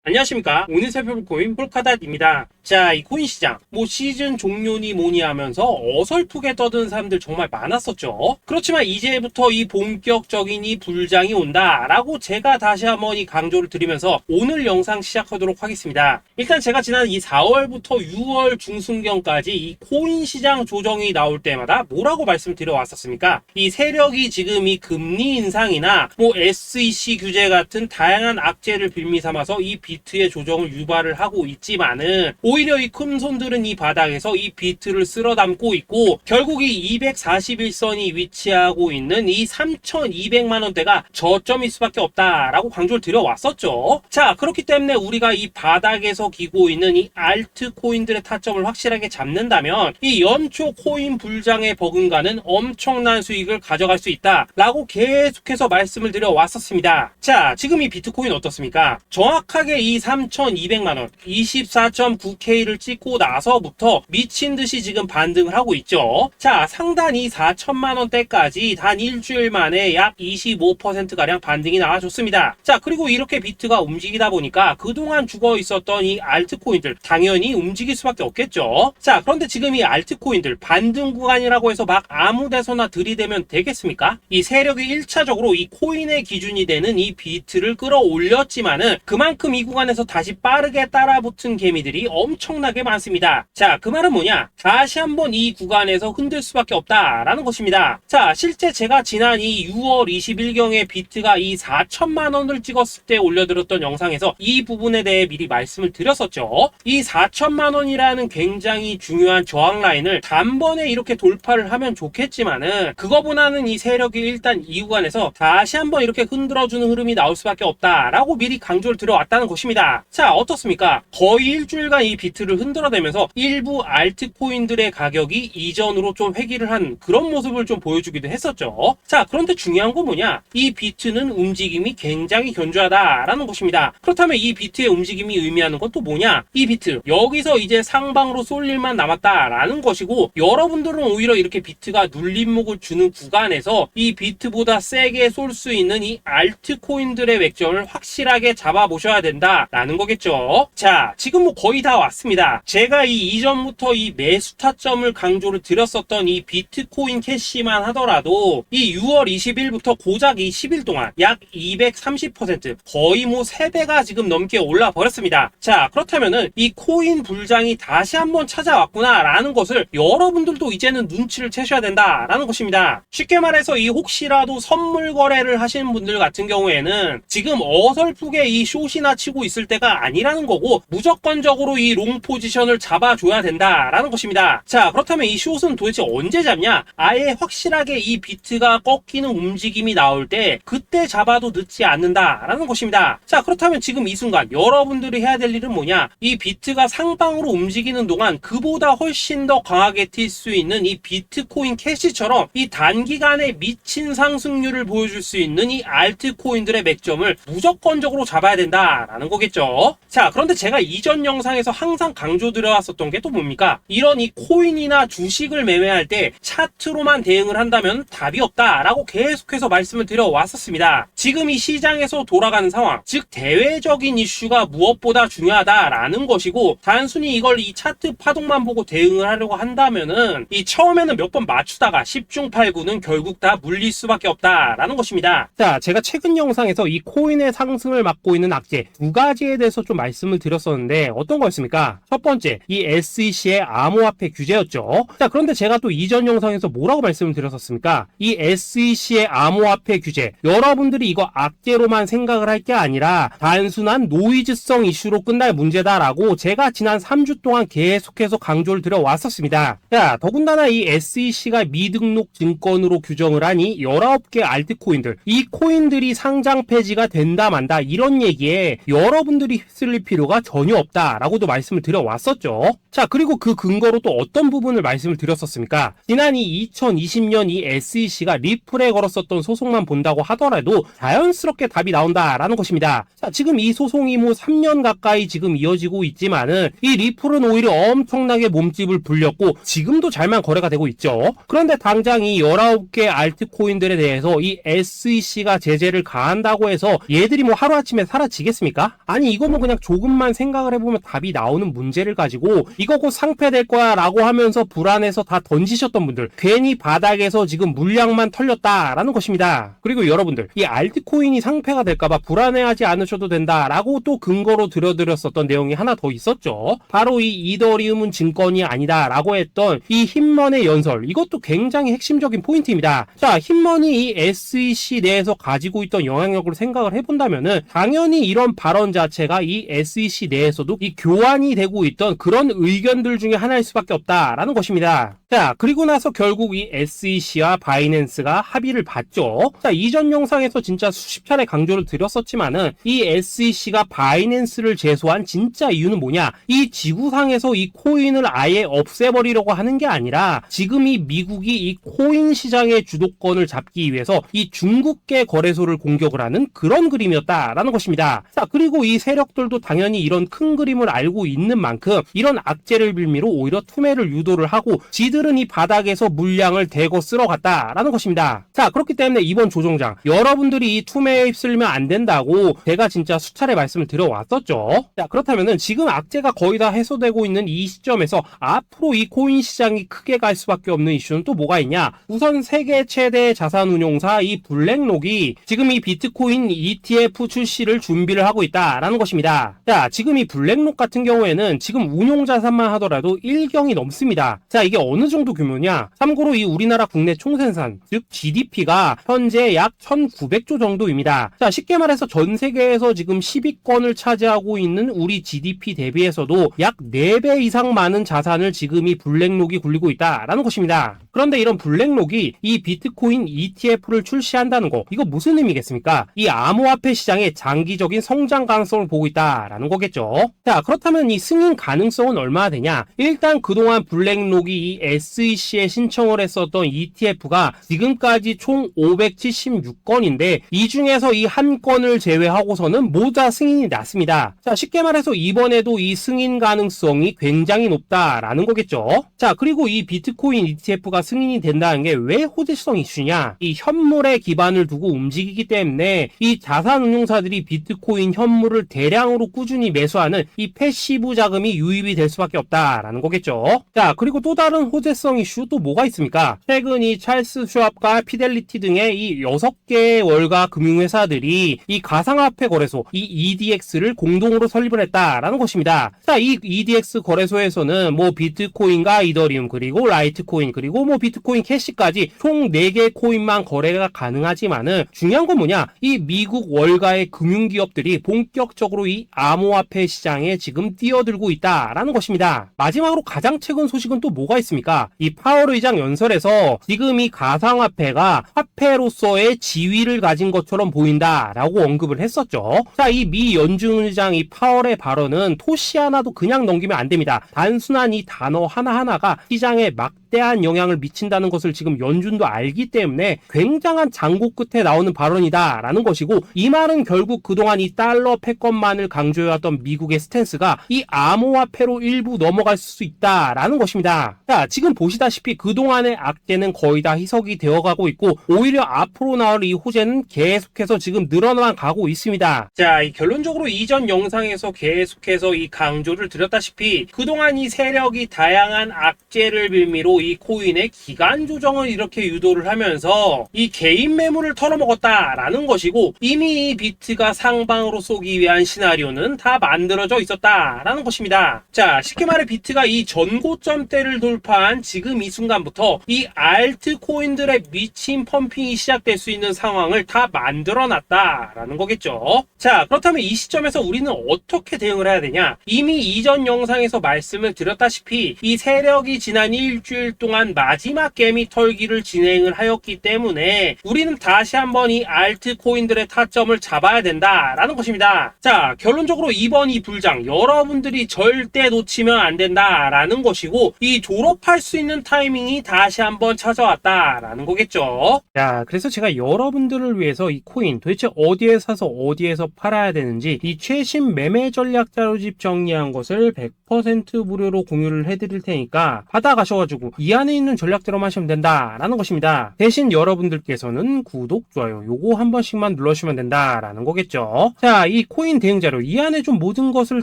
안녕하십니까. 오늘 살펴볼 코인 폴카닷입니다. 자, 이 코인 시장 시즌 종료니 뭐니 하면서 어설프게 떠드는 사람들 정말 많았었죠. 그렇지만 이제부터 이 본격적인 이 불장이 온다라고 제가 다시 한번 이 강조를 드리면서 오늘 영상 시작하도록 하겠습니다. 일단 제가 지난 이 4월부터 6월 중순경까지 이 코인 시장 조정이 나올 때마다 뭐라고 말씀드려 왔었습니까? 이 세력이 지금 이 금리 인상이나 SEC 규제 같은 다양한 악재를 빌미 삼아서 이 비트의 조정을 유발을 하고 있지만은 오히려 이 큰 손들은 이 바닥에서 이 비트를 쓸어 담고 있고 결국 이 241선이 위치하고 있는 이 3,200만원대가 저점일 수밖에 없다라고 강조를 드려왔었죠. 자, 그렇기 때문에 우리가 이 바닥에서 기고 있는 이 알트코인들의 타점을 확실하게 잡는다면 이 연초 코인 불장에 버금가는 엄청난 수익을 가져갈 수 있다라고 계속해서 말씀을 드려왔었습니다. 자, 지금 이 비트코인 어떻습니까? 정확하게 이 3,200만원 24.9K를 찍고 나서부터 미친듯이 지금 반등을 하고 있죠. 자, 상단이 4천만원대까지 단 일주일 만에 약 25%가량 반등이 나와줬습니다. 자, 그리고 이렇게 비트가 움직이다 보니까 그동안 죽어 있었던 이 알트코인들 당연히 움직일 수밖에 없겠죠. 자, 그런데 지금 이 알트코인들 반등 구간이라고 해서 막 아무 데서나 들이대면 되겠습니까? 이 세력이 1차적으로 이 코인의 기준이 되는 이 비트를 끌어올렸지만은 그만큼 이 구간에서 다시 빠르게 따라붙은 개미들이 엄청나게 많습니다. 자, 그 말은 뭐냐? 다시 한번 이 구간에서 흔들 수밖에 없다라는 것입니다. 자, 실제 제가 지난 이 6월 20일경에 비트가 이 4천만원을 찍었을 때 올려드렸던 영상에서 이 부분에 대해 미리 말씀을 드렸었죠. 이 4천만원이라는 굉장히 중요한 저항 라인을 단번에 이렇게 돌파를 하면 좋겠지만은 그거보다는 이 세력이 일단 이 구간에서 다시 한번 이렇게 흔들어주는 흐름이 나올 수밖에 없다라고 미리 강조를 드려왔다는 것입니다. 자, 어떻습니까? 거의 일주일간 이 비트를 흔들어대면서 일부 알트코인들의 가격이 이전으로 좀 회귀를 한 그런 모습을 좀 보여주기도 했었죠. 자, 그런데 중요한 건 뭐냐? 이 비트는 움직임이 굉장히 견조하다라는 것입니다. 그렇다면 이 비트의 움직임이 의미하는 건 또 뭐냐? 이 비트 여기서 이제 상방으로 쏠 일만 남았다라는 것이고 여러분들은 오히려 이렇게 비트가 눌림목을 주는 구간에서 이 비트보다 세게 쏠 수 있는 이 알트코인들의 맥점을 확실하게 잡아보셔야 된다라는 거겠죠. 자, 지금 거의 다 왔습니다. 제가 이 이전부터 이 매수 타점을 강조를 드렸었던 이 비트코인 캐시만 하더라도 이 6월 20일부터 고작 이 10일 동안 약 230% 거의 3배가 지금 넘게 올라 버렸습니다. 자, 그렇다면은 이 코인 불장이 다시 한번 찾아왔구나 라는 것을 여러분들도 이제는 눈치를 채셔야 된다라는 것입니다. 쉽게 말해서 이 혹시라도 선물 거래를 하시는 분들 같은 경우에는 지금 어설프게 이 숏이나 치고 있을 때가 아니라는 거고 무조건적으로 이 롱 포지션을 잡아줘야 된다라는 것입니다. 자, 그렇다면 이 숏은 도대체 언제 잡냐? 아예 확실하게 이 비트가 꺾이는 움직임이 나올 때 그때 잡아도 늦지 않는다라는 것입니다. 자, 그렇다면 지금 이 순간 여러분들이 해야 될 일은 뭐냐? 이 비트가 상방으로 움직이는 동안 그보다 훨씬 더 강하게 튈 수 있는 이 비트코인 캐시처럼 이 단기간에 미친 상승률을 보여줄 수 있는 이 알트코인들의 맥점을 무조건적으로 잡아야 된다라는 거겠죠. 자, 그런데 제가 이전 영상에서 항상 강조드려왔었던 게 또 뭡니까? 이런 이 코인이나 주식을 매매할 때 차트로만 대응을 한다면 답이 없다라고 계속해서 말씀을 드려왔었습니다. 지금 이 시장에서 돌아가는 상황, 즉 대외적인 이슈가 무엇보다 중요하다라는 것이고 단순히 이걸 이 차트 파동만 보고 대응을 하려고 한다면은 이 처음에는 몇 번 맞추다가 10중 8구는 결국 다 물릴 수밖에 없다라는 것입니다. 자, 제가 최근 영상에서 이 코인의 상승을 막고 있는 악재 두 가지에 대해서 좀 말씀을 드렸었는데 어떤 거였습니까? 첫 번째, 이 SEC의 암호화폐 규제였죠. 자, 그런데 제가 또 이전 영상에서 뭐라고 말씀을 드렸었습니까? 이 SEC의 암호화폐 규제, 여러분들이 이거 악재로만 생각을 할 게 아니라 단순한 노이즈성 이슈로 끝날 문제다라고 제가 지난 3주 동안 계속해서 강조를 드려왔었습니다. 자, 더군다나 이 SEC가 미등록 증권으로 규정을 하니 19개 알트코인들, 이 코인들이 상장 폐지가 된다 만다 이런 얘기에 여러분들이 휩쓸릴 필요가 전혀 없다라고도 말씀을 드려왔었죠. 자, 그리고 그 근거로 또 어떤 부분을 말씀을 드렸었습니까? 지난 이 2020년 이 SEC가 리플에 걸었었던 소송만 본다고 하더라도 자연스럽게 답이 나온다라는 것입니다. 자, 지금 이 소송이 3년 가까이 지금 이어지고 있지만은 이 리플은 오히려 엄청나게 몸집을 불렸고 지금도 잘만 거래가 되고 있죠. 그런데 당장 이 19개 알트코인들에 대해서 이 SEC가 제재를 가한다고 해서 얘들이 하루아침에 사라지겠습니까? 있습니까? 아니 이거 뭐 그냥 조금만 생각을 해보면 답이 나오는 문제를 가지고 이거 곧 상폐될 거야 라고 하면서 불안해서 다 던지셨던 분들, 괜히 바닥에서 지금 물량만 털렸다라는 것입니다. 그리고 여러분들, 이 알트코인이 상폐가 될까봐 불안해하지 않으셔도 된다라고 또 근거로 들어드렸었던 내용이 하나 더 있었죠. 바로 이 이더리움은 증권이 아니다 라고 했던 이 힙먼의 연설, 이것도 굉장히 핵심적인 포인트입니다. 자, 힙먼이 이 SEC 내에서 가지고 있던 영향력을 생각을 해본다면은 당연히 이런 발언 자체가 이 SEC 내에서도 이 교환이 되고 있던 그런 의견들 중에 하나일 수밖에 없다라는 것입니다. 자, 그리고 나서 결국 이 SEC와 바이낸스가 합의를 봤죠. 자, 이전 영상에서 진짜 수십 차례 강조를 드렸었지만은 이 SEC가 바이낸스를 제소한 진짜 이유는 뭐냐? 이 지구상에서 이 코인을 아예 없애버리려고 하는 게 아니라 지금 이 미국이 이 코인 시장의 주도권을 잡기 위해서 이 중국계 거래소를 공격을 하는 그런 그림이었다라는 것입니다. 자, 그리고 이 세력들도 당연히 이런 큰 그림을 알고 있는 만큼 이런 악재를 빌미로 오히려 투매를 유도를 하고 지들은 이 바닥에서 물량을 대거 쓸어 갔다라는 것입니다. 자, 그렇기 때문에 이번 조정장 여러분들이 이 투매에 휩쓸리면 안 된다고 제가 진짜 수차례 말씀을 드려왔었죠. 자, 그렇다면은 지금 악재가 거의 다 해소되고 있는 이 시점에서 앞으로 이 코인 시장이 크게 갈 수밖에 없는 이슈는 또 뭐가 있냐? 우선 세계 최대 자산운용사 이 블랙록이 지금 이 비트코인 ETF 출시를 준비를 하고 있다라는 것입니다. 자, 지금 이 블랙록 같은 경우에는 지금 운용 자산만 하더라도 1경이 넘습니다. 자, 이게 어느 정도 규모냐? 참고로 이 우리나라 국내 총생산, 즉 GDP가 현재 약 1900조 정도입니다. 자, 쉽게 말해서 전 세계에서 지금 10위권을 차지하고 있는 우리 GDP 대비해서도 약 4배 이상 많은 자산을 지금 이 블랙록이 굴리고 있다라는 것입니다. 그런데 이런 블랙록이 이 비트코인 ETF를 출시한다는 거, 이거 무슨 의미겠습니까? 이 암호화폐 시장의 장기적인 성장 가능성을 보고 있다라는 거겠죠. 자, 그렇다면 이 승인 가능성은 얼마나 되냐? 일단 그동안 블랙록이 이 SEC에 신청을 했었던 ETF가 지금까지 총 576건인데 이 중에서 이 한 건을 제외하고서는 모두 다 승인이 났습니다. 자, 쉽게 말해서 이번에도 이 승인 가능성이 굉장히 높다라는 거겠죠. 자, 그리고 이 비트코인 ETF가 승인이 된다는 게 왜 호재성 이슈냐? 이 현물에 기반을 두고 움직이기 때문에 이 자산운용사들이 비트코인 현물을 대량으로 꾸준히 매수하는 이 패시브 자금이 유입이 될 수밖에 없다라는 거겠죠. 자, 그리고 또 다른 호재성 이슈 또 뭐가 있습니까? 최근 이 찰스 슈왑과 피델리티 등의 이 6개의 월가 금융회사들이 이 가상화폐 거래소 이 EDX를 공동으로 설립을 했다라는 것입니다. 자, 이 EDX 거래소에서는 뭐 비트코인과 이더리움 그리고 라이트코인 그리고 뭐 비트코인 캐시까지 총 4개 코인만 거래가 가능하지만은 중요한 건 뭐냐? 이 미국 월가의 금융기업들이 본격적으로 이 암호화폐 시장에 지금 뛰어들고 있다라는 것입니다. 마지막으로 가장 최근 소식은 또 뭐가 있습니까? 이 파월 의장 연설에서 지금 이 가상화폐가 화폐로서의 지위를 가진 것처럼 보인다라고 언급을 했었죠. 자, 이 미 연준 의장 이 파월의 발언은 토시 하나도 그냥 넘기면 안 됩니다. 단순한 이 단어 하나하나가 시장에 막대한 영향을 미친다는 것을 지금 연준도 알기 때문에 굉장한 장고 끝에 나오는 발언이다라는 것이고, 이 말은 결국 그동안 이 달러 패권만을 강조해왔던 미국의 스탠스가 이 암호화폐로 일부 넘어갈 수 있다라는 것입니다. 자, 지금 보시다시피 그동안의 악재는 거의 다 희석이 되어가고 있고 오히려 앞으로 나올 이 호재는 계속해서 지금 늘어나만 가고 있습니다. 자, 이 결론적으로 이전 영상에서 계속해서 이 강조를 드렸다시피 그동안 이 세력이 다양한 악재를 빌미로 이 코인의 기간 조정을 이렇게 유도를 하면서 이 개인 매물을 털어먹었다라는 것이고, 이미 이 비트가 상방으로 쏘기 위한 시나리오는 다 만들어져 있었다라는 것입니다. 자, 쉽게 말해 비트가 이 전고점대를 돌파한 지금 이 순간부터 이 알트코인들의 미친 펌핑이 시작될 수 있는 상황을 다 만들어 놨다라는 거겠죠. 자, 그렇다면 이 시점에서 우리는 어떻게 대응을 해야 되냐? 이미 이전 영상에서 말씀을 드렸다시피 이 세력이 지난 일주일 동안 마지막 개미 털기를 진행을 하였기 때문에 우리는 다시 한번 이 알트코인들의 타점을 잡아야 된다라는 것입니다. 자, 결론적으로 이번 이 불장 여러분들이 절대 놓치면 안 된다라는 것이고, 이 졸업할 수 있는 타이밍이 다시 한번 찾아왔다라는 거겠죠. 자, 그래서 제가 여러분들을 위해서 이 코인 도대체 어디에 사서 어디에서 팔아야 되는지 이 최신 매매 전략 자료집 정리한 것을 100% 무료로 공유를 해드릴 테니까 받아가셔가지고 이 안에 있는 전략대로만 하시면 된다라는 것입니다. 대신 여러분들께서는 구독, 좋아요 요거 한 번씩만 눌러주시면 된다라는 거겠죠. 자, 이 코인 대응 자료 이 안에 좀 모든 것을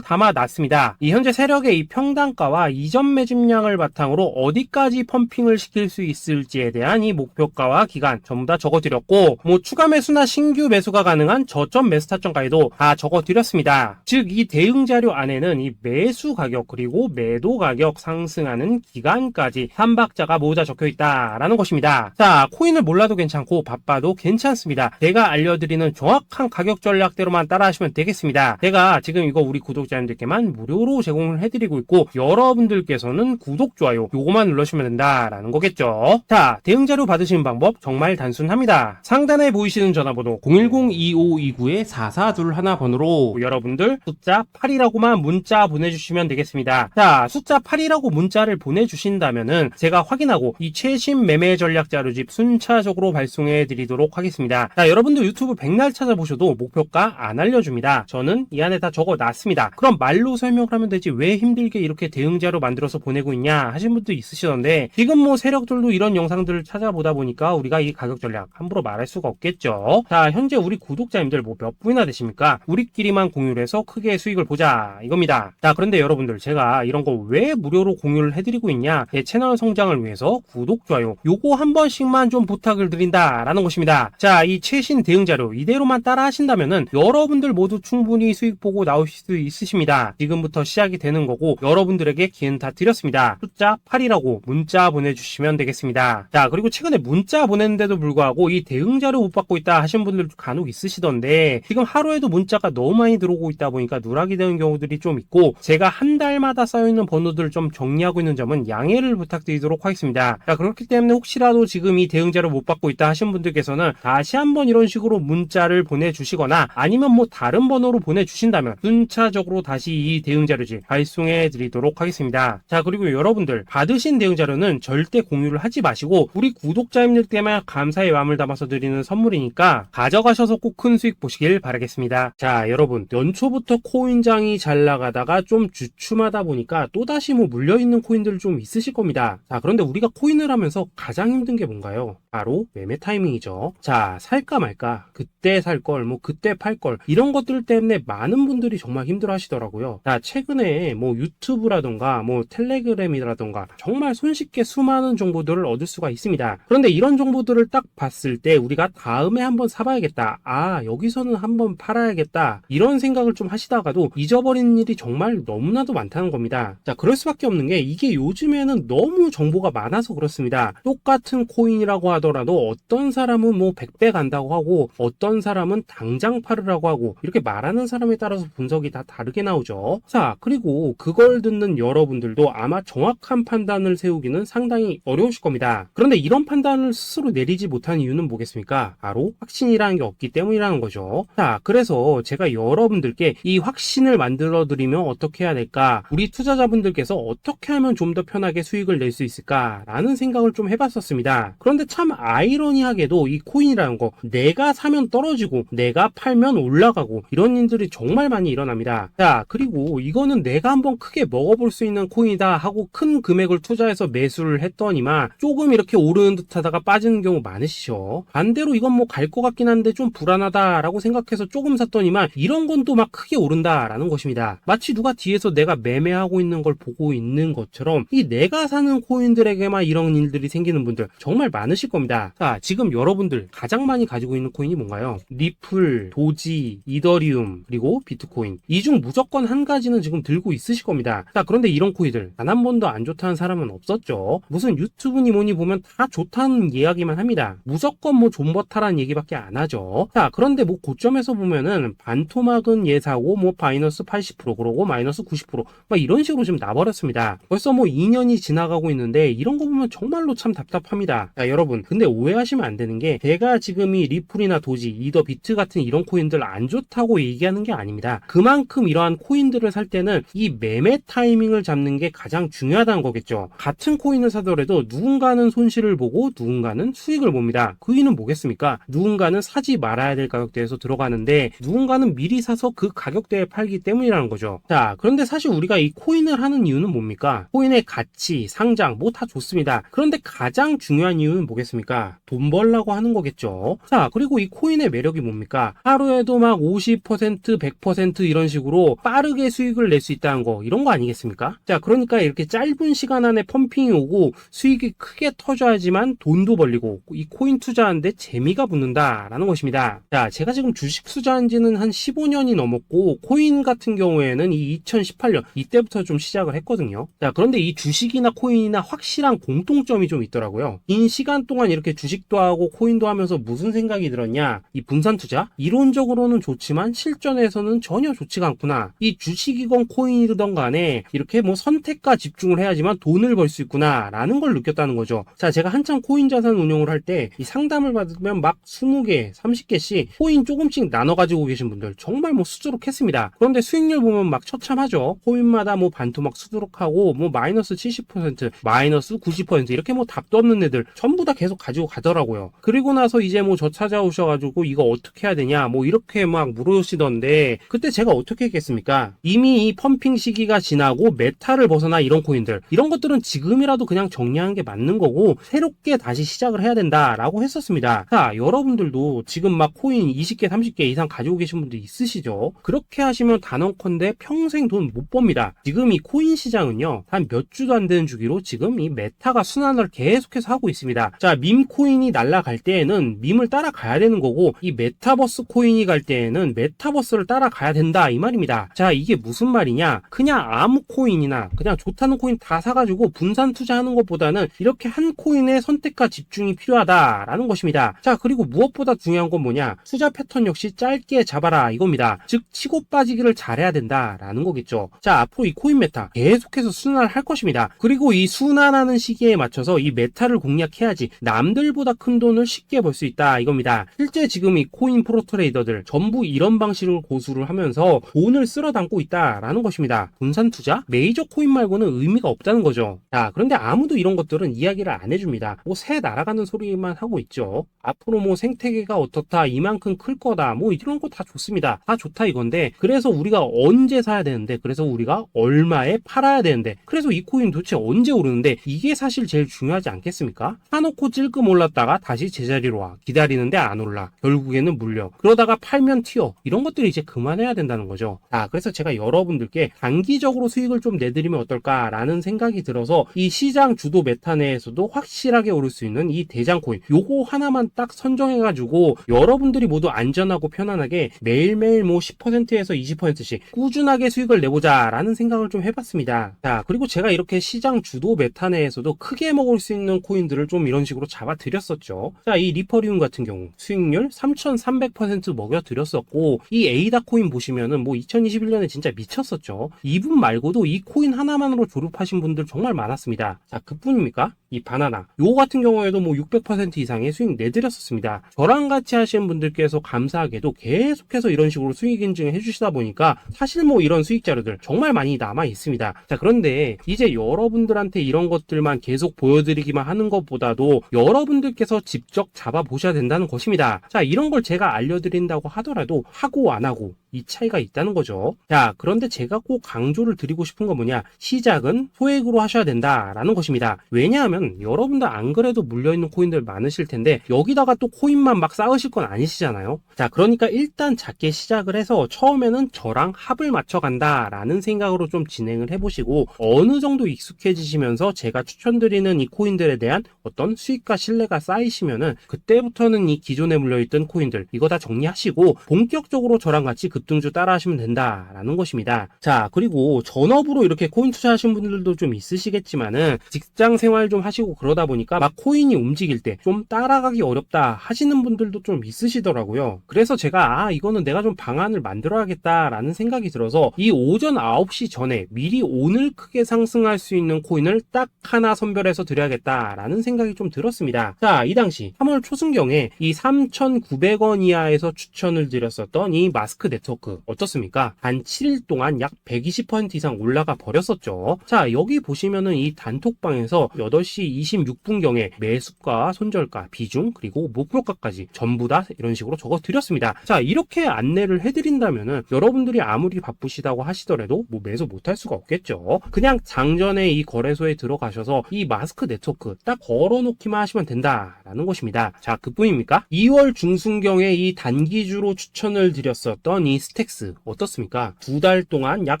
담아놨습니다. 이 현재 세력의 이 평단가와 이전 매집량을 바탕으로 어디까지 펌핑을 시킬 수 있을지에 대한 이 목표가와 기간 전부 다 적어드렸고, 뭐 추가 매수나 신규 매수가 가능한 저점 매수 타점까지도 다 적어드렸습니다. 즉 이 대응 자료 안에는 이 매수 가격 그리고 매도 가격 상승하는 기간까지 3박자가 모두 다 적혀있다라는 것입니다. 자, 코인을 몰라도 괜찮고 바빠도 괜찮습니다. 제가 알려드리는 정확한 가격 전략대로만 따라하시면 되겠습니다. 제가 지금 이거 우리 구독자님들께만 무료로 제공을 해드리고 있고, 여러분들께서는 구독, 좋아요 요거만 눌러주시면 된다라는 거겠죠. 자, 대응 자료 받으시는 방법 정말 단순합니다. 상단에 보이시는 전화번호 010-2529-4421 번호로 여러분들 숫자 8이라고만 문자 보내주시면 되겠습니다. 자, 숫자 8이라고 문자를 보내주신다면은 제가 확인하고 이 최신 매매 전략 자료집 순차적으로 발송해 드리도록 하겠습니다. 자, 여러분들 유튜브 백날 찾아보셔도 목표가 안 알려줍니다. 저는 이 안에 다 적어놨습니다. 그럼 말로 설명을 하면 되지 왜 힘들게 이렇게 대응 자료 만들어서 보내고 있냐 하신 분도 있으시던데, 지금 뭐 세력들도 이런 영상들을 찾아보다 보니까 우리가 이 가격 전략 함부로 말할 수가 없겠죠. 자, 현재 우리 구독자님들 뭐 몇 분이나 되십니까? 우리끼리만 공유를 해서 크게 수익을 보자 이겁니다. 자, 그런데 여러분들 제가 이런 거 왜 무료로 공유를 해드리고 있냐? 제 채널 성장을 위해서 구독, 좋아요 요거 한 번씩만 좀 부탁을 드린다라는 것입니다. 자, 이 최신 대응 자료 이대로만 따라 하신다면은 여러분들 모두 충분히 수익 보고 나오실 수 있으십니다. 지금부터 시작이 되는 거고 여러분들에게 기회는 다 드렸습니다. 숫자 8이라고 문자 보내주시면 되겠습니다. 자, 그리고 최근에 문자 보냈는데도 불구하고 이 대응 자료 못 받고 있다 하신 분들 간혹 있으시던데, 지금 하루에도 문자가 너무 많이 들어오고 있다 보니까 누락이 되는 경우들이 좀 있고, 제가 한 달마다 쌓여있는 번호들을 좀 정리하고 있는 점은 양해를 부탁드리도록 하겠습니다. 자, 그렇기 때문에 혹시라도 지금 이 대응 자료 못 받고 있다 하신 분들께서는 다시 한번 이런 식으로 문자를 보내주시거나 아니면 뭐 다른 번호로 보내주신다면 순차적으로 다시 이 대응 자료지 발송해 드리도록 하겠습니다. 자, 그리고 여러분들 받으신 대응 자료는 절대 공유를 하지 마시고 우리 구독자님들께만 감사의 마음을 담아서 드리는 선물이니까 가져가셔서 꼭 큰 수익 보시길 바라겠습니다. 자, 여러분 연초부터 코인장이 잘 나가다가 좀 주춤하다 보니까 또다시 뭐 물려있는 코인들 좀 있으실 겁니다. 자, 그런데 우리가 코인을 하면서 가장 힘든 게 뭔가요? 바로 매매 타이밍이죠. 자, 살까 말까, 그때 살 걸, 뭐 그때 팔 걸, 이런 것들 때문에 많은 분들이 정말 힘들어 하시더라고요. 자, 최근에 뭐 유튜브라던가 뭐 텔레그램이라던가 정말 손쉽게 수많은 정보들을 얻을 수가 있습니다. 그런데 이런 정보들을 딱 봤을 때 우리가 다음에 한번 사봐야겠다, 아 여기서는 한번 팔아야겠다, 이런 생각을 좀 하시다가도 잊어버리는 일이 정말 너무나도 많다는 겁니다. 자, 그럴 수밖에 없는 게 이게 요즘에는 너무 정보가 많아서 그렇습니다. 똑같은 코인이라고 하더라도 어떤 사람은 뭐 100배 간다고 하고 어떤 사람은 당장 팔으라고 하고, 이렇게 말하는 사람에 따라서 분석이 다 다르게 나오죠. 자, 그리고 그걸 듣는 여러분들도 아마 정확한 판단을 세우기는 상당히 어려우실 겁니다. 그런데 이런 판단을 스스로 내리지 못한 이유는 뭐겠습니까? 바로 확신이라는 게 없기 때문이라는 거죠. 자, 그래서 제가 여러분들께 이 확신을 만들어 드리면 어떻게 해야 될까, 우리 투자자분들께서 어떻게 하면 좀 더 편하게 수익을 낼 수 있을까 라는 생각을 좀 해봤었습니다. 그런데 참 아이러니하게도 이 코인이라는 거 내가 사면 떨어지고 내가 팔면 올라가고 이런 일들이 정말 많이 일어납니다. 자, 그리고 이거는 내가 한번 크게 먹어볼 수 있는 코인이다 하고 큰 금액을 투자해서 매수를 했더니만 조금 이렇게 오르는 듯 하다가 빠지는 경우 많으시죠. 반대로 이건 뭐 갈 것 같긴 한데 좀 불안하다 라고 생각해서 조금 샀더니만 이런 건 또 막 크게 오른다 라는 것입니다. 마치 누가 뒤에서 내가 매매하고 있는 걸 보고 있는 것처럼 이 내가 사는 코인들에게만 이런 일들이 생기는 분들 정말 많으실 겁니다. 자, 지금 여러분들 가장 많이 가지고 있는 코인이 뭔가요? 리플, 도지, 이더리움, 그리고 비트코인. 이 중 무조건 한 가지는 지금 들고 있으실 겁니다. 자, 그런데 이런 코인들 단 한 번도 안 좋다는 사람은 없었죠. 무슨 유튜브니 뭐니 보면 다 좋다는 이야기만 합니다. 무조건 뭐 존버타라는 얘기밖에 안 하죠. 자, 그런데 뭐 고점에서 보면은 반토막은 예사고 뭐 마이너스 80% 그러고 마이너스 90% 막 이런 식으로 지금 나버렸습니다. 벌써 뭐 2년이 지나가고 있는데 이런 거 보면 정말로 참 답답합니다. 자, 여러분 근데 오해하시면 안 되는 게 제가 지금 이 리플이나 도지, 이더 비트 같은 이런 코인들 안 좋다고 얘기하는 게 아닙니다. 그만큼 이러한 코인들을 살 때는 이 매매 타이밍을 잡는 게 가장 중요하다는 거겠죠. 같은 코인을 사더라도 누군가는 손실을 보고 누군가는 수익을 봅니다. 그 이유는 뭐겠습니까? 누군가는 사지 말아야 될 가격대에서 들어가는데 누군가는 미리 사서 그 가격대에 팔기 때문이라는 거죠. 자, 그런데 사실 우리가 이 코인을 하는 이유는 뭡니까? 코인의 가치, 상장 뭐 다 좋습니다. 그런데 가장 중요한 이유는 뭐겠습니까? 돈 벌라고 하는 거겠죠. 자, 그리고 이 코인의 매력이 뭡니까? 하루에도 막 50%, 100% 이런 식으로 빠르게 수익을 낼 수 있다는 거, 이런 거 아니겠습니까? 자, 그러니까 이렇게 짧은 시간 안에 펌핑이 오고 수익이 크게 터져야지만 돈도 벌리고 이 코인 투자하는데 재미가 붙는다라는 것입니다. 자, 제가 지금 주식 투자한 지는 한 15년이 넘었고 코인 같은 경우에는 이 2018년 이때부터 좀 시작을 했거든요. 자, 그런데 이 주식이나 코인이나 확실한 공통점이 좀 있더라고요. 긴 시간 동안 이렇게 주식도 하고 코인도 하면서 무슨 생각이 들었냐? 이 분산 투자? 이론적으로는 좋지만 실전에서는 전혀 좋지가 않구나. 이 주식이건 코인이든 간에 이렇게 뭐 선택과 집중을 해야지만 돈을 벌 수 있구나 라는 걸 느꼈다는 거죠. 자, 제가 한참 코인 자산 운용을 할 때 이 상담을 받으면 막 20개, 30개씩 코인 조금씩 나눠 가지고 계신 분들 정말 뭐 수두룩했습니다. 그런데 수익률 보면 막 처참하죠. 코인마다 뭐 반토막 수두룩하고 뭐 마이너스 70%, 마이너스 90% 이렇게 뭐 답도 없는 애들 전부 다 계속 가지고 가더라고요. 그리고 나서 이제 뭐 저 찾아오셔가지고 이거 어떻게 해야 되냐 뭐 이렇게 막 물으시던데 그때 제가 어떻게 했겠습니까? 이미 이 펌핑 시기가 지나고 메타를 벗어나 이런 코인들 이런 것들은 지금이라도 그냥 정리하는 게 맞는 거고 새롭게 다시 시작을 해야 된다라고 했었습니다. 자, 여러분들도 지금 막 코인 20개, 30개 이상 가지고 계신 분들 있으시죠? 그렇게 하시면 단언컨대 평생 돈 못 법니다. 지금 이 코인 시장은요 한 몇 주도 안 되는 주기로 지금 이 메타가 순환을 계속해서 하고 있습니다. 자, 밈 코인이 날아갈 때에는 밈을 따라가야 되는 거고 이 메타버스 코인이 갈 때에는 메타버스를 따라가야 된다 이 말입니다. 자, 이게 무슨 말이냐? 그냥 아무 코인이나 그냥 좋다는 코인 다 사가지고 분산 투자하는 것보다는 이렇게 한 코인에 선택과 집중이 필요하다라는 것입니다. 자, 그리고 무엇보다 중요한 건 뭐냐? 투자 패턴 역시 짧게 잡아라 이겁니다. 즉 치고 빠지기를 잘해야 된다라는 거겠죠. 자, 앞으로 이 코인 메타 계속해서 순환을 할 것입니다. 그리고 이 순환하는 시기에 맞춰서 이 메타를 공략해야지 남들보다 큰 돈을 쉽게 벌 수 있다 이겁니다. 실제 지금 이 코인 프로 트레이더들 전부 이런 방식을 고수를 하면서 돈을 쓸어 담고 있다라는 것입니다. 분산 투자? 메이저 코인 말고는 의미가 없다는 거죠. 자, 그런데 아무도 이런 것들은 이야기를 안 해줍니다. 뭐 새 날아가는 소리만 하고 있죠. 앞으로 뭐 생태계가 어떻다, 이만큼 클 거다, 뭐 이런 거 다 좋습니다. 다 좋다 이건데 그래서 우리가 언제 사야 되는데 그래서 우리가 얼마에 팔아야 되는데 그래서 이 코인 도대체 언제 오르는데 이게 사실 제일 중요하지 않겠습니까? 사놓고 찔끔 올랐다가 다시 제자리로 와 기다리는데 안 올라 결국에는 물려 그러다가 팔면 튀어 이런 것들이 이제 그만해야 된다는 거죠. 자, 그래서 제가 여러분들께 단기적으로 수익을 좀 내드리면 어떨까라는 생각이 들어서 이 시장 주도 메타 내에서도 확실하게 오를 수 있는 이 대장 코인 요거 하나만 딱 선정해가지고 여러분들이 모두 안전하고 편안하게 매일매일 뭐 10%에서 20%씩 꾸준하게 수익을 내보자 라는 생각을 좀 해봤습니다. 자, 그리고 제가 이렇게 시장 주도 메타 내에서도 크게 먹을 수 있는 코인들을 좀 이런 식으로 잡아드렸었죠. 자, 이 리퍼리움 같은 경우 수익률 3300% 먹여드렸었고 이 에이다 코인 보시면은 뭐 2021년에 진짜 미쳤었죠. 이분 말고도 이 코인 하나만으로 졸업하신 분들 정말 많았습니다. 자, 그뿐입니까? 이 바나나 요거 같은 경우에도 뭐 600% 이상의 수익 내드렸었습니다. 저랑 같이 하시는 분들께서 감사하게도 계속해서 이런 식으로 수익 인증을 해주시다 보니까 사실 뭐 이런 수익 자료들 정말 많이 남아 있습니다. 자, 그런데 이제 여러분들한테 이런 것들만 계속 보여드리기만 하는 것보다도 여러분들께서 직접 잡아보셔야 된다는 것입니다. 자, 이런 걸 제가 알려드린다고 하더라도 하고 안 하고 이 차이가 있다는 거죠. 자, 그런데 제가 꼭 강조를 드리고 싶은 건 뭐냐? 시작은 소액으로 하셔야 된다라는 것입니다. 왜냐하면 여러분들 안 그래도 물려있는 코인들 많으실 텐데 여기다가 또 코인만 막 쌓으실 건 아니시잖아요. 자, 그러니까 일단 작게 시작을 해서 처음에는 저랑 합을 맞춰간다라는 생각으로 좀 진행을 해보시고 어느 정도 익숙해지시면서 제가 추천드리는 이 코인들에 대한 어떤 수익과 신뢰가 쌓이시면은 그때부터는 이 기존에 물려있던 코인들 이거 다 정리하시고 본격적으로 저랑 같이 그 급등주 따라 하시면 된다라는 것입니다. 자, 그리고 전업으로 이렇게 코인 투자하시는 분들도 좀 있으시겠지만은 직장 생활 좀 하시고 그러다 보니까 막 코인이 움직일 때 좀 따라가기 어렵다 하시는 분들도 좀 있으시더라고요. 그래서 제가 이거는 내가 좀 방안을 만들어야겠다라는 생각이 들어서 이 오전 9시 전에 미리 오늘 크게 상승할 수 있는 코인을 딱 하나 선별해서 드려야겠다라는 생각이 좀 들었습니다. 자, 이 당시 3월 초순경에 이 3,900원 이하에서 추천을 드렸었던 이 마스크 네트워크 어떻습니까? 단 7일 동안 약 120% 이상 올라가 버렸었죠. 자, 여기 보시면은 이 단톡방에서 8시 26분경에 매수가, 손절가, 비중, 그리고 목표가까지 전부 다 이런 식으로 적어 드렸습니다. 자, 이렇게 안내를 해드린다면은 여러분들이 아무리 바쁘시다고 하시더라도 뭐 매수 못할 수가 없겠죠. 그냥 장전에 이 거래소에 들어가셔서 이 마스크 네트워크 딱 걸어놓기만 하시면 된다라는 것입니다. 자, 그뿐입니까? 2월 중순경에 이 단기주로 추천을 드렸었던 이 스택스 어떻습니까? 2달 동안 약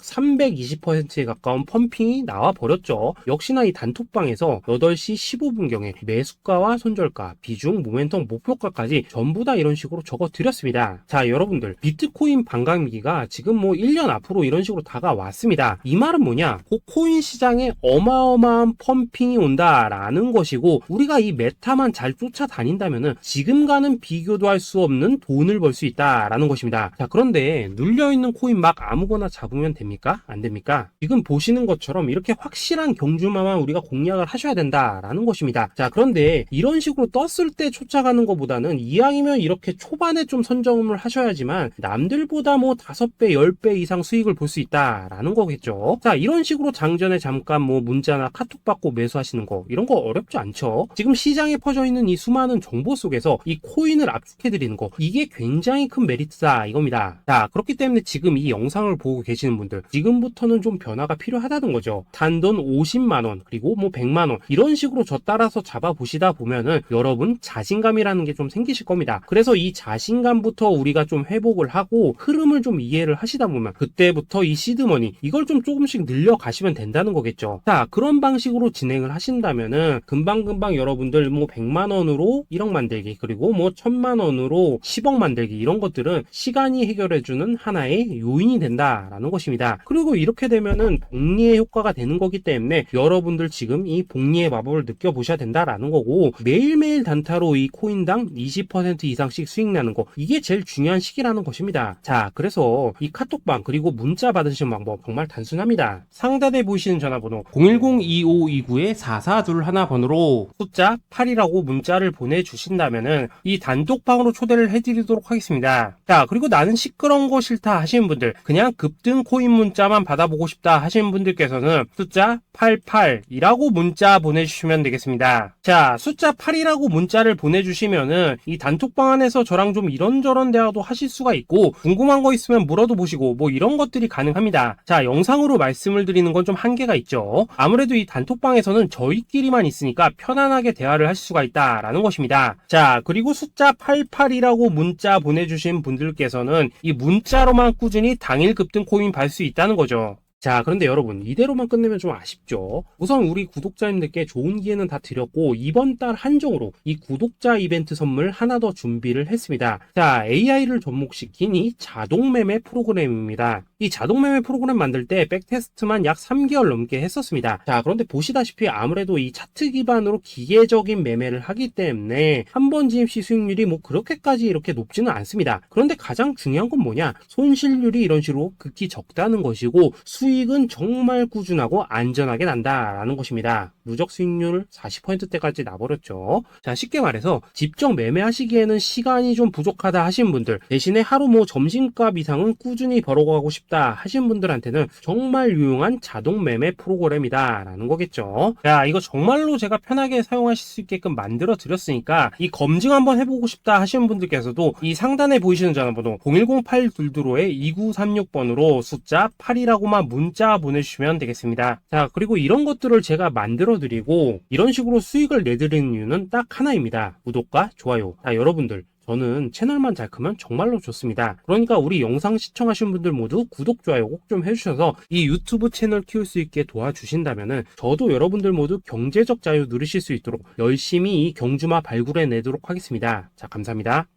320%에 가까운 펌핑이 나와 버렸죠. 역시나 이 단톡방에서 8시 15분경에 매수가와 손절가, 비중, 모멘텀, 목표가까지 전부 다 이런 식으로 적어 드렸습니다. 자, 여러분들 비트코인 반감기가 지금 뭐 1년 앞으로 이런 식으로 다가왔습니다. 이 말은 뭐냐? 그 코인 시장에 어마어마한 펌핑이 온다라는 것이고 우리가 이 메타만 잘 쫓아다닌다면은 지금과는 비교도 할 수 없는 돈을 벌 수 있다라는 것입니다. 자, 그런데 눌려있는 코인 막 아무거나 잡으면 됩니까? 안 됩니까? 지금 보시는 것처럼 이렇게 확실한 경주마만 우리가 공략을 하셔야 된다라는 것입니다. 자, 그런데 이런 식으로 떴을 때 쫓아가는 것보다는 이왕이면 이렇게 초반에 좀 선점을 하셔야지만 남들보다 뭐 5배, 10배 이상 수익을 볼 수 있다라는 거겠죠. 자, 이런 식으로 장전에 잠깐 뭐 문자나 카톡 받고 매수하시는 거 이런 거 어렵지 않죠. 지금 시장에 퍼져 있는 이 수많은 정보 속에서 이 코인을 압축해드리는 거 이게 굉장히 큰 메리트다 이겁니다. 자, 그렇기 때문에 지금 이 영상을 보고 계시는 분들 지금부터는 좀 변화가 필요하다는 거죠. 단돈 50만원 그리고 뭐 100만원 이런 식으로 저 따라서 잡아보시다 보면은 여러분 자신감이라는 게 좀 생기실 겁니다. 그래서 이 자신감부터 우리가 좀 회복을 하고 흐름을 좀 이해를 하시다 보면 그때부터 이 시드머니 이걸 좀 조금씩 늘려가시면 된다는 거겠죠. 자, 그런 방식으로 진행을 하신다면은 금방금방 여러분들 뭐 100만원으로 1억 만들기 그리고 뭐 1000만원으로 10억 만들기 이런 것들은 시간이 해결해주는 하나의 요인이 된다라는 것입니다. 그리고 이렇게 되면은 복리의 효과가 되는 거기 때문에 여러분들 지금 이 복리의 마법을 느껴보셔야 된다라는 거고 매일매일 단타로 이 코인당 20% 이상씩 수익 나는 거 이게 제일 중요한 시기라는 것입니다. 자, 그래서 이 카톡방 그리고 문자 받으시는 방법 정말 단순합니다. 상단에 보이시는 전화번호 010-2529-4421 번호로 숫자 8이라고 문자를 보내주신다면은 이 단톡방으로 초대를 해드리도록 하겠습니다. 자, 그리고 나는 시끄러운 거 싫다 하시는 분들 그냥 급등 코인 문자만 받아보고 싶다 하시는 분들께서는 숫자 88이라고 문자 보내주시면 되겠습니다. 자, 숫자 8이라고 문자를 보내주시면은 이 단톡방 안에서 저랑 좀 이런저런 대화도 하실 수가 있고 궁금한 거 있으면 물어도 보시고 뭐 이런 것들이 가능합니다. 자, 영상으로 말씀을 드리는 건 좀 한계가 있죠. 아무래도 이 단톡방에서는 저희끼리만 있으니까 편안하게 대화를 하실 수가 있다라는 것입니다. 자, 그리고 숫자 88이라고 문자 보내주신 분들께서는 이 문자로만 꾸준히 당일 급등 코인 받을 수 있다는 거죠. 자, 그런데 여러분 이대로만 끝내면 좀 아쉽죠. 우선 우리 구독자님들께 좋은 기회는 다 드렸고 이번 달 한정으로 이 구독자 이벤트 선물 하나 더 준비를 했습니다. 자, AI를 접목시킨 이 자동매매 프로그램입니다. 이 자동매매 프로그램 만들 때 백테스트만 약 3개월 넘게 했었습니다. 자, 그런데 보시다시피 아무래도 이 차트 기반으로 기계적인 매매를 하기 때문에 한 번 진입 시 수익률이 뭐 그렇게까지 이렇게 높지는 않습니다. 그런데 가장 중요한 건 뭐냐? 손실률이 이런 식으로 극히 적다는 것이고 수익은 정말 꾸준하고 안전하게 난다라는 것입니다. 누적 수익률 40%대까지 나버렸죠. 자, 쉽게 말해서 직접 매매하시기에는 시간이 좀 부족하다 하신 분들 대신에 하루 뭐 점심값 이상은 꾸준히 벌어가고 싶다 하신 분들한테는 정말 유용한 자동 매매 프로그램이다 라는 거겠죠. 자, 이거 정말로 제가 편하게 사용하실 수 있게끔 만들어 드렸으니까 이 검증 한번 해보고 싶다 하시는 분들께서도 이 상단에 보이시는 전화번호 010-822-2936번으로 숫자 8이라고만 문자 보내주시면 되겠습니다. 자, 그리고 이런 것들을 제가 만들어 드리고 이런 식으로 수익을 내드리는 이유는 딱 하나입니다. 구독과 좋아요. 자, 여러분들 저는 채널만 잘 크면 정말로 좋습니다. 그러니까 우리 영상 시청하신 분들 모두 구독, 좋아요 꼭 좀 해주셔서 이 유튜브 채널 키울 수 있게 도와주신다면은 저도 여러분들 모두 경제적 자유 누리실 수 있도록 열심히 이 경주마 발굴해 내도록 하겠습니다. 자, 감사합니다.